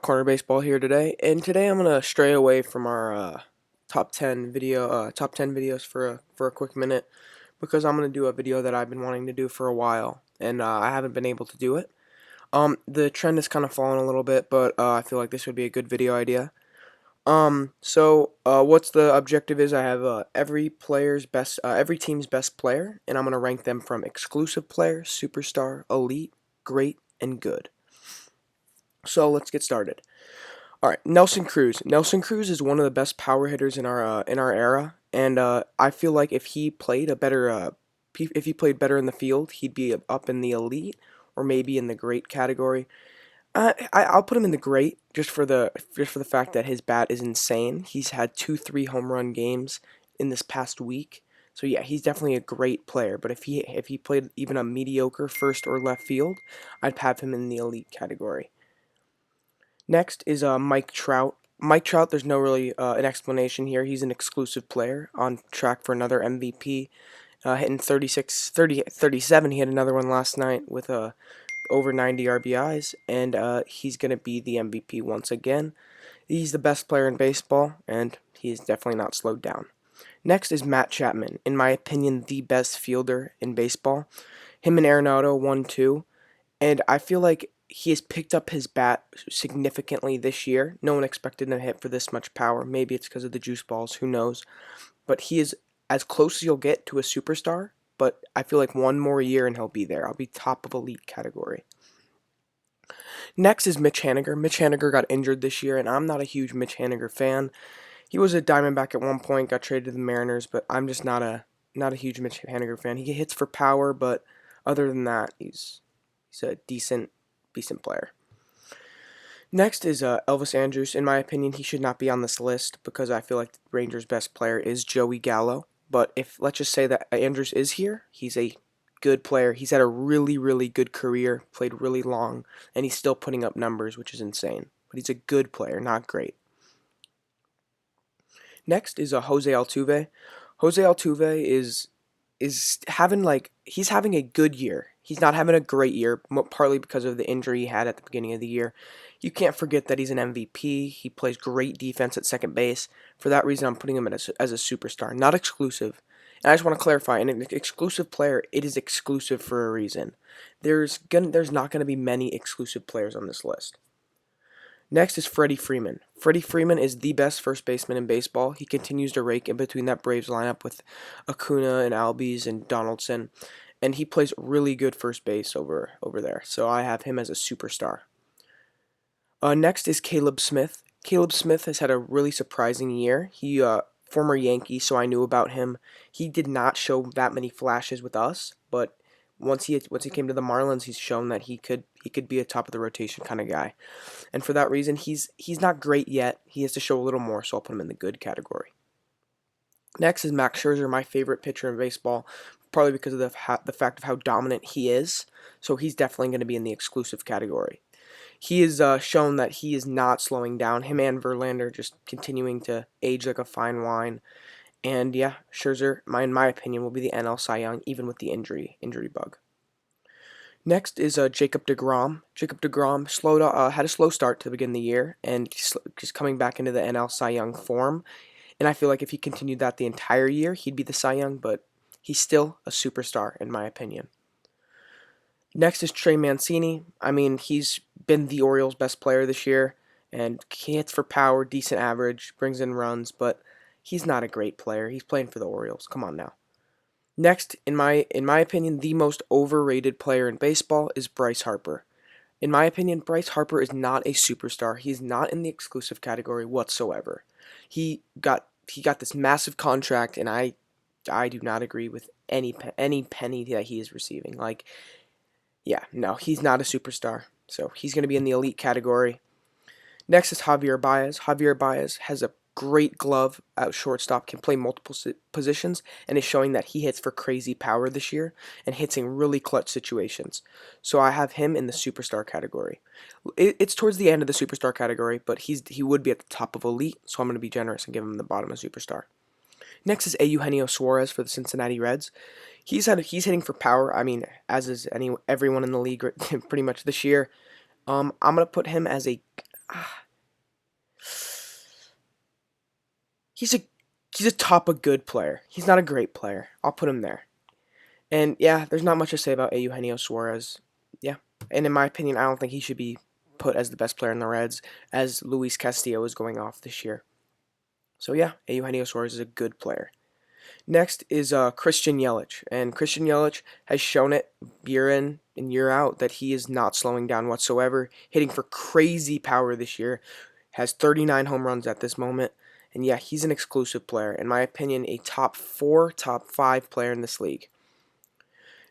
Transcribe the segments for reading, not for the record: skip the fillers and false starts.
Corner Baseball here today, and today I'm gonna stray away from our top 10 videos for a quick minute because I'm gonna do a video that I've been wanting to do for a while, and I haven't been able to do it. The trend has kind of fallen a little bit, but I feel like this would be a good video idea. What's the objective is I have every team's best player, and I'm gonna rank them from exclusive player, superstar, elite, great, and good. So let's get started. All right, Nelson Cruz. Nelson Cruz is one of the best power hitters in our era, and I feel like if he played if he played better in the field, he'd be up in the elite or maybe in the great category. I'll put him in the great just for the fact that his bat is insane. He's had 2 home run games in this past week. So yeah, he's definitely a great player. But if he played even a mediocre first or left field, I'd have him in the elite category. Next is Mike Trout. Mike Trout, there's no really an explanation here. He's an exclusive player on track for another MVP. Hitting 37. He had another one last night with over 90 RBIs, and he's going to be the MVP once again. He's the best player in baseball, and he's definitely not slowed down. Next is Matt Chapman. In my opinion, the best fielder in baseball. Him and Arenado 1-2. And I feel like he has picked up his bat significantly this year. No one expected him to hit for this much power. Maybe it's because of the juice balls, who knows. But he is as close as you'll get to a superstar, but I feel like one more year and he'll be there. I'll be top of elite category. Next is Mitch Haniger. Mitch Haniger got injured this year, and I'm not a huge Mitch Haniger fan. He was a Diamondback at one point, got traded to the Mariners, but I'm just not a huge Mitch Haniger fan. He hits for power, but other than that, he's a decent player. Next is Elvis Andrus. In my opinion, he should not be on this list because I feel like the Rangers' best player is Joey Gallo. But if let's just say that Andrus is here, he's a good player. He's had a really good career, played really long, and he's still putting up numbers, which is insane. But he's a good player, not great. Next is Jose Altuve. Jose Altuve is having he's having a good year. He's not having a great year, partly because of the injury he had at the beginning of the year. You can't forget that he's an MVP. He plays great defense at second base. For that reason, I'm putting him as a superstar, not exclusive. And I just want to clarify, an exclusive player, it is exclusive for a reason. There's not gonna be many exclusive players on this list. Next is Freddie Freeman. Freddie Freeman is the best first baseman in baseball. He continues to rake in between that Braves lineup with Acuna and Albies and Donaldson, and he plays really good first base over there. So I have him as a superstar. Next is Caleb Smith. Caleb Smith has had a really surprising year. He former Yankee, so I knew about him. He did not show that many flashes with us, but once he came to the Marlins, he's shown that he could be a top of the rotation kind of guy. And for that reason, he's not great yet. He has to show a little more, so I'll put him in the good category. Next is Max Scherzer, my favorite pitcher in baseball, probably because of the fact of how dominant he is. So he's definitely going to be in the exclusive category. He has shown that he is not slowing down. Him and Verlander just continuing to age like a fine wine. And yeah, Scherzer, in my opinion, will be the NL Cy Young, even with the injury bug. Next is Jacob deGrom. Jacob deGrom had a slow start to begin the year, and just coming back into the NL Cy Young form. And I feel like if he continued that the entire year, he'd be the Cy Young, but he's still a superstar, in my opinion. Next is Trey Mancini. I mean, he's been the Orioles' best player this year, and he hits for power, decent average, brings in runs, but he's not a great player. He's playing for the Orioles. Come on now. Next, in my opinion, the most overrated player in baseball is Bryce Harper. In my opinion, Bryce Harper is not a superstar. He's not in the exclusive category whatsoever. He got this massive contract, and I do not agree with any penny that he is receiving. Yeah, no, he's not a superstar. So he's going to be in the elite category. Next is Javier Baez. Javier Baez has a great glove at shortstop, can play multiple positions, and is showing that he hits for crazy power this year and hits in really clutch situations. So I have him in the superstar category. It's towards the end of the superstar category, but he would be at the top of elite, so I'm going to be generous and give him the bottom of superstar. Next is Eugenio Suarez for the Cincinnati Reds. He's hitting for power. I mean, as is everyone in the league pretty much this year. I'm gonna put him as ah, he's a he's a top a good player. He's not a great player. I'll put him there. And yeah, there's not much to say about Eugenio Suarez. Yeah, and in my opinion, I don't think he should be put as the best player in the Reds, as Luis Castillo is going off this year. So yeah, Eugenio Suarez is a good player. Next is Christian Yelich, and Christian Yelich has shown it year in and year out that he is not slowing down whatsoever, hitting for crazy power this year, has 39 home runs at this moment, and yeah, he's an exclusive player. In my opinion, a top 4, top 5 player in this league.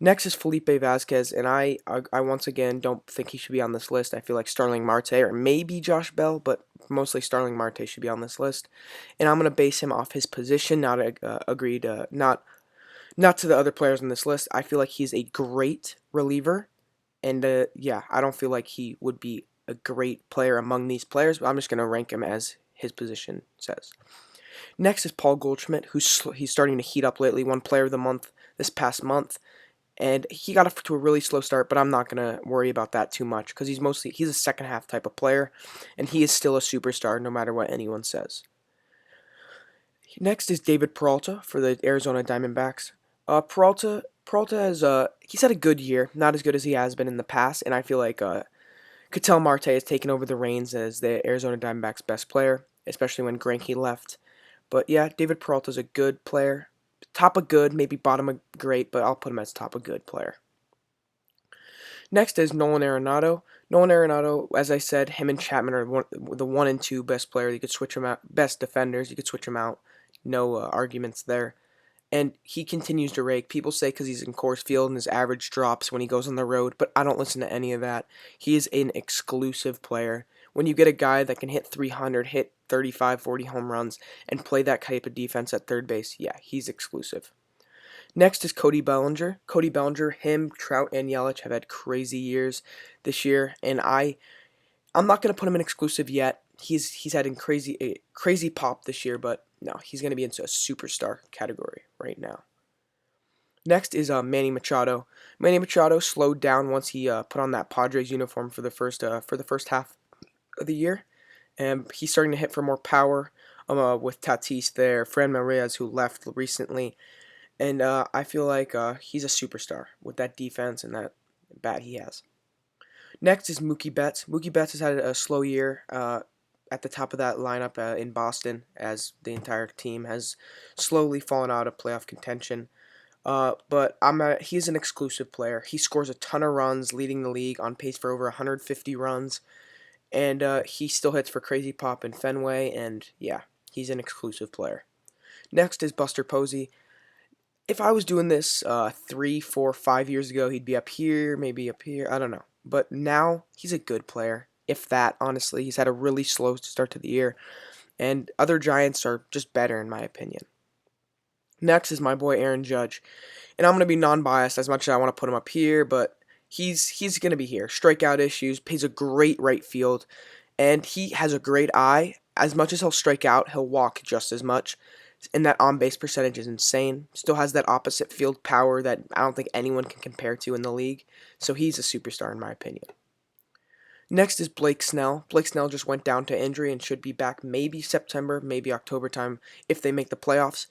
Next is Felipe Vasquez, and I once again don't think he should be on this list. I feel like Starling Marte or maybe Josh Bell, but mostly Starling Marte should be on this list. And I'm gonna base him off his position, not agreed, not to the other players on this list. I feel like he's a great reliever, and yeah, I don't feel like he would be a great player among these players, but I'm just gonna rank him as his position says. Next is Paul Goldschmidt, he's starting to heat up lately. Won Player of the Month this past month. And he got off to a really slow start, but I'm not gonna worry about that too much because he's a second half type of player, and he is still a superstar no matter what anyone says. Next is David Peralta for the Arizona Diamondbacks. Peralta has he's had a good year, not as good as he has been in the past, and I feel like Ketel Marte has taken over the reins as the Arizona Diamondbacks' best player, especially when Greinke left. But yeah, David Peralta's a good player. Top of good, maybe bottom of great, but I'll put him as top of good player. Next is Nolan Arenado. Nolan Arenado, as I said, him and Chapman are the 1 and 2 best players. You could switch them out, best defenders. You could switch them out. No arguments there. And he continues to rake. People say because he's in Coors Field and his average drops when he goes on the road, but I don't listen to any of that. He is an exclusive player. When you get a guy that can hit 300, hit 35, 40 home runs, and play that type of defense at third base, yeah, he's exclusive. Next is Cody Bellinger. Cody Bellinger, him, Trout, and Yelich have had crazy years this year, and I'm not gonna put him in exclusive yet. He's had a crazy pop this year, but no, he's gonna be into a superstar category right now. Next is Manny Machado. Manny Machado slowed down once he put on that Padres uniform for the first half of the year, and he's starting to hit for more power. With Tatis there, Fran Reyes who left recently, and I feel like he's a superstar with that defense and that bat he has. Next is Mookie Betts. Mookie Betts has had a slow year at the top of that lineup in Boston, as the entire team has slowly fallen out of playoff contention. But he's an exclusive player. He scores a ton of runs, leading the league on pace for over 150 runs, and he still hits for crazy pop in Fenway. And yeah, he's an exclusive player. Next is Buster Posey. If I was doing this 3, 4, 5 years ago, he'd be up here, maybe up here. I don't know. But now he's a good player. If that, honestly, he's had a really slow start to the year, and other Giants are just better in my opinion. Next is my boy Aaron Judge, and I'm gonna be non-biased as much as I want to put him up here, but he's gonna be here. Strikeout issues, plays a great right field, and he has a great eye. As much as he'll strike out, he'll walk just as much. And that on base percentage is insane. Still has that opposite field power that I don't think anyone can compare to in the league. So he's a superstar in my opinion. Next is Blake Snell. Blake Snell just went down to injury and should be back maybe September, maybe October time if they make the playoffs.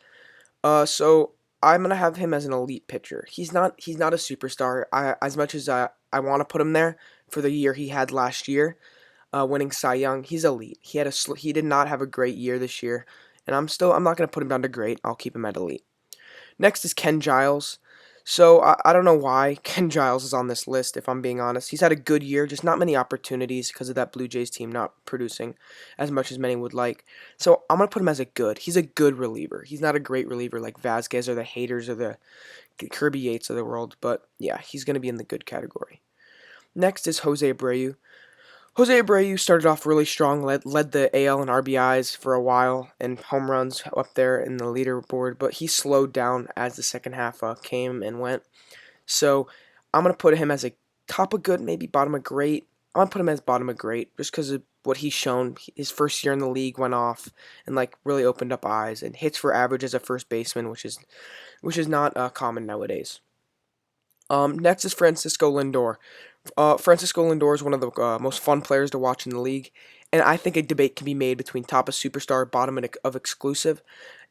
So I'm gonna have him as an elite pitcher. He's not a superstar. As much as I want to put him there for the year he had last year, winning Cy Young, he's elite. He did not have a great year this year, and I'm not gonna put him down to great. I'll keep him at elite. Next is Ken Giles. So I don't know why Ken Giles is on this list, if I'm being honest. He's had a good year, just not many opportunities because of that Blue Jays team not producing as much as many would like. So I'm going to put him as a good. He's a good reliever. He's not a great reliever like Vasquez or the haters or the Kirby Yates of the world, but yeah, he's going to be in the good category. Next is Jose Abreu. Jose Abreu started off really strong, led the AL in RBIs for a while and home runs up there in the leaderboard, but he slowed down as the second half came and went. So I'm going to put him as a top of good, maybe bottom of great. I'm going to put him as bottom of great just because of what he's shown. His first year in the league went off and like really opened up eyes, and hits for average as a first baseman, which is not common nowadays. Next is Francisco Lindor. Francisco Lindor is one of the most fun players to watch in the league, And I think a debate can be made between top of superstar, bottom of exclusive.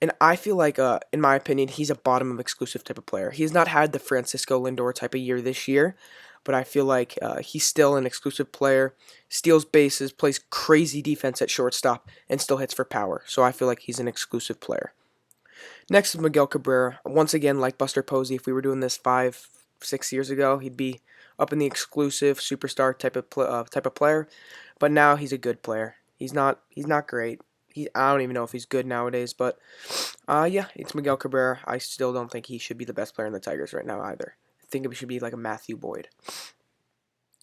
And I feel like, in my opinion, he's a bottom of exclusive type of player. He has not had the Francisco Lindor type of year this year, but I feel like he's still an exclusive player. Steals bases, plays crazy defense at shortstop, and still hits for power. So I feel like he's an exclusive player. Next is Miguel Cabrera. Once again, like Buster Posey, if we were doing this 5, 6 years ago, he'd be up in the exclusive superstar type of player. But now he's a good player. He's not great. I don't even know if he's good nowadays. But yeah, it's Miguel Cabrera. I still don't think he should be the best player in the Tigers right now either. I think it should be like a Matthew Boyd.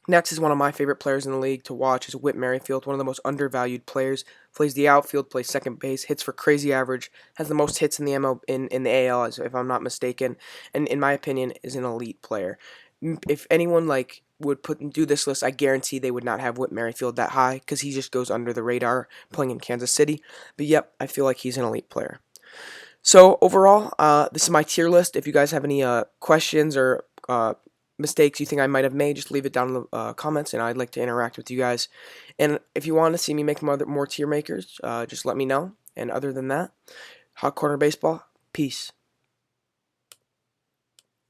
Next is one of my favorite players in the league to watch is Whit Merrifield, one of the most undervalued players. Plays the outfield, plays second base, hits for crazy average, has the most hits in the in the AL, if I'm not mistaken, and in my opinion is an elite player. If anyone like would do this list, I guarantee they would not have Whit Merrifield that high because he just goes under the radar playing in Kansas City. But yep, I feel like he's an elite player. So overall, this is my tier list. If you guys have any questions or mistakes you think I might have made, just leave it down in the comments, and I'd like to interact with you guys. And if you want to see me make more tier makers, just let me know. And other than that, Hot Corner Baseball, peace.